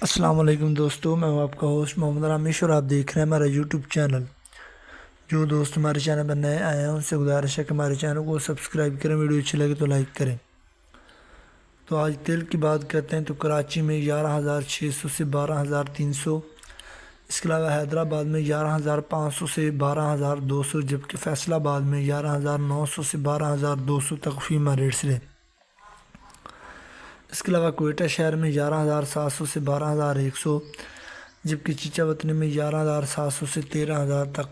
السلام علیکم دوستو، میں ہوں آپ کا ہوسٹ محمد رامیش اور آپ دیکھ رہے ہیں ہمارا یوٹیوب چینل۔ جو دوست ہمارے چینل پر نئے آئے ہیں ان سے گزارش ہے کہ ہمارے چینل کو سبسکرائب کریں، ویڈیو اچھی لگے تو لائک کریں۔ تو آج تیل کی بات کرتے ہیں تو کراچی میں 11,600 سے 12,300، اس کے علاوہ حیدرآباد میں 11,500 سے 12,200، جبکہ فیصل آباد میں 11,900 سے 12,200 تک فیمہ ریٹس رہے۔ اس کے علاوہ کوئٹہ شہر میں 11,700 سے 12,100، جبکہ چیچا وطنی میں 11,700 سے 13,000 تک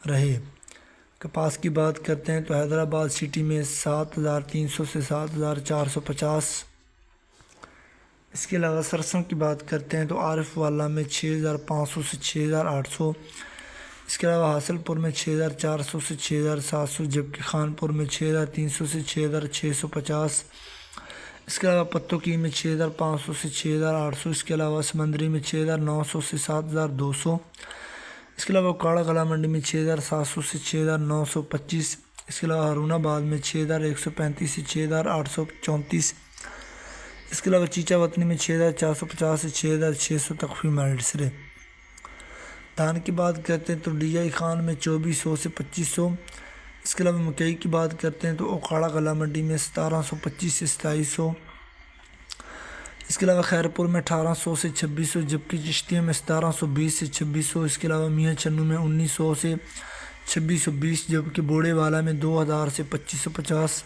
رہے۔ کپاس کی بات کرتے ہیں تو حیدرآباد سٹی میں 7,300 سے 7,450۔ اس کے علاوہ سرسنگ کی بات کرتے ہیں تو عارف واللہ میں 6,500 سے 6,800۔ اس کے علاوہ حاصل پور میں 6,400 سے 6,700، جبکہ خانپور میں 6,300 سے 6,650۔ اس کے علاوہ پتو کی میں 6,500 سے 6,800۔ اس کے علاوہ سمندری میں 6,900 سے 7,200۔ اس کے علاوہ کاڑا کلا منڈی میں 6,700 سے 6,925۔ اس کے علاوہ ہارون آباد میں 6,135 سے 6,834۔ اس کے علاوہ چیچا وطنی میں 6,450 سے 6,600 تک فیمہ ریٹس رہے۔ دھان کی بات کرتے ہیں تو ڈی آئی خان میں 2,400 سے 2,500۔ اس کے علاوہ مکئی کی بات کرتے ہیں تو اوکھاڑا کلا منڈی میں 1,725 سے 2,700۔ اس کے علاوہ خیرپور میں 1,800 سے 2,600، جبکہ چشتیہ میں 1,720 سے 2,600۔ اس کے علاوہ میاں چنو میں 1,900 سے 2,620، جبکہ بوڑے والا میں 2,000 سے 2,550۔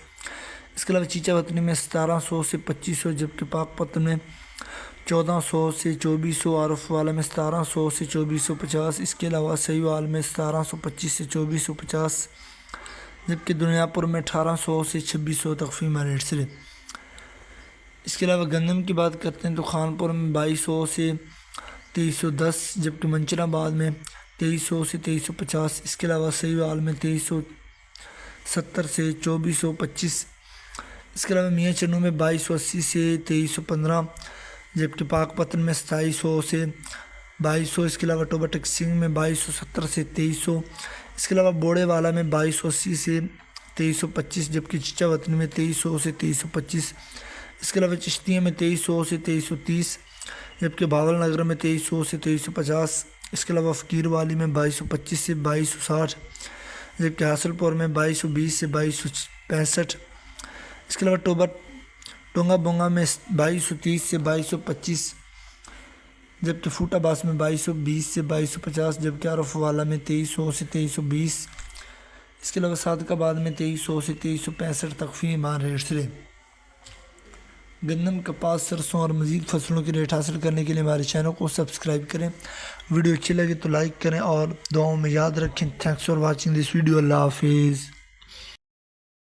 اس کے علاوہ چیچا وطنی میں 1,700 سے 2,500، جبکہ پاک پتن میں 1,400 سے 2,400۔ عارف والا میں 1,700 سے 2,450۔ اس کے علاوہ سہیوال میں 1,725 سے 2,450، جبکہ دنیا پور میں 1,800 سے 2,600 تک فیمہ ریٹس رہے۔ اس کے علاوہ گندم کی بات کرتے ہیں تو خانپور میں 2,200 سے 2,310، جبکہ منچر آباد میں 2,300 سے 2,350۔ اس کے علاوہ سہیوال میں 2,370 سے 2,425۔ اس کے علاوہ میاں چنو میں 2,280 سے 2,315، جبکہ پاک پتن میں 2,700 سے 2,200۔ اس کے علاوہ ٹوبا ٹکسنگ میں 2,270 سے 2,300۔ اس کے علاوہ بوڑے والا میں 2,280 سے 2,325، جبکہ چیچا وطنی میں 2,300 سے 2,325۔ اس کے علاوہ چشتیہ میں 2,300 سے 2,330، جبکہ بھاول نگر میں 2,300 سے 2,350۔ اس کے علاوہ فقیر والی میں 2,225 سے 2,260، جبکہ حاصل پور میں 2,220 سے 2,265۔ اس کے علاوہ ٹونگا بونگا میں 2,230 سے 2,225، جبکہ فوٹا باس میں 2,220 سے 2,250، جبکہ عارف والا میں 2,300 سے 2,320۔ اس کے علاوہ صادق آباد میں 2,300 سے 2,365 تک فیمہ ریٹس رہے۔ گندم، کپاس، سرسوں اور مزید فصلوں کی ریٹ حاصل کرنے کے لیے ہمارے چینل کو سبسکرائب کریں، ویڈیو اچھی لگے تو لائک کریں اور دعاؤں میں یاد رکھیں۔ Thanks for watching this video. اللہ حافظ۔